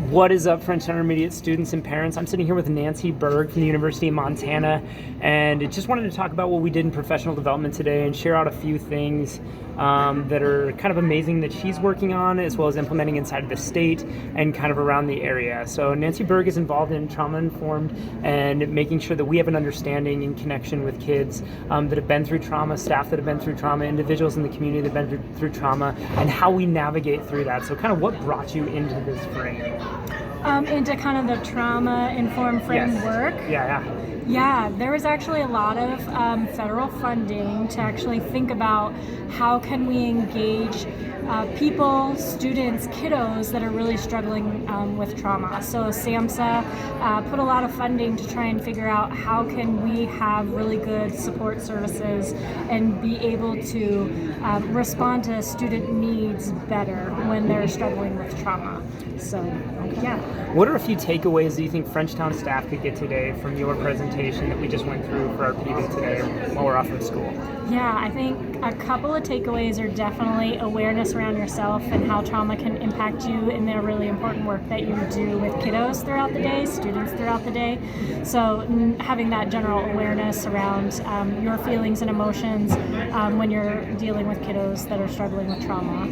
What is up, French Intermediate students and parents? I'm sitting here with Nancy Berg from the University of Montana, and just wanted to talk about what we did in professional development today and share out a few things that are kind of amazing that she's working on, as well as implementing inside of the state and kind of around the area. So Nancy Berg is involved in trauma-informed and making sure that we have an understanding and connection with kids that have been through trauma, staff that have been through trauma, individuals in the community that have been through trauma, and how we navigate through that. So kind of what brought you into this frame? Into kind of the trauma-informed framework. Yes. Yeah, there was actually a lot of federal funding to actually think about how can we engage people, students, kiddos that are really struggling with trauma. So SAMHSA put a lot of funding to try and figure out how can we have really good support services and be able to respond to student needs better when they're struggling with trauma. So, yeah. What are a few takeaways that you think Frenchtown staff could get today from your presentation that we just went through for our PD today while we're off of school? Yeah, I think a couple of takeaways are definitely awareness around yourself and how trauma can impact you in the really important work that you do with kiddos throughout the day, students throughout the day. So having that general awareness around your feelings and emotions when you're dealing with kiddos that are struggling with trauma.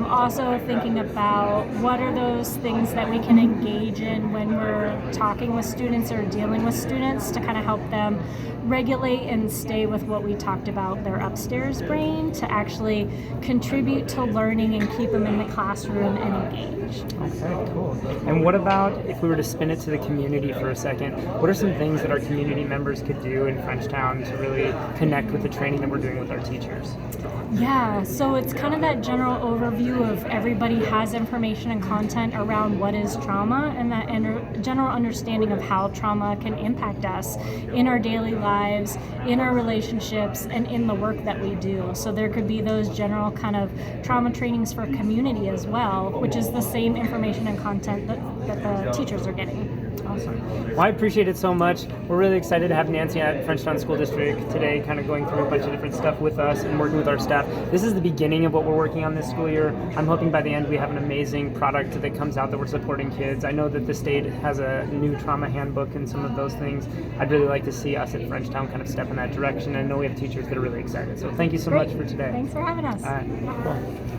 Also thinking about what are those things that we can engage in when we're talking with students or dealing with students to kind of help them regulate and stay with what we talked about, their upstairs brain, to actually contribute to learning and keep them in the classroom and engaged. Okay, cool. And what about if we were to spin it to the community for a second? What are some things that our community members could do in Frenchtown to really connect with the training that we're doing with our teachers? Yeah, so it's kind of that general overview of everybody has information and content around what is trauma and that general understanding of how trauma can impact us in our daily lives, in our relationships, and in the work that we do. So there could be those general kind of trauma trainings for community as well, which is the same information and content that the teachers are getting. Awesome. Well, I appreciate it so much. We're really excited to have Nancy at Frenchtown School District today, kind of going through a bunch of different stuff with us and working with our staff. This is the beginning of what we're working on this school year. I'm hoping by the end we have an amazing product that comes out that we're supporting kids. I know that the state has a new trauma handbook and some of those things. I'd really like to see us at Frenchtown kind of step in that direction. I know we have teachers that are really excited. So thank you so much for today. Thanks for having us. All right, cool.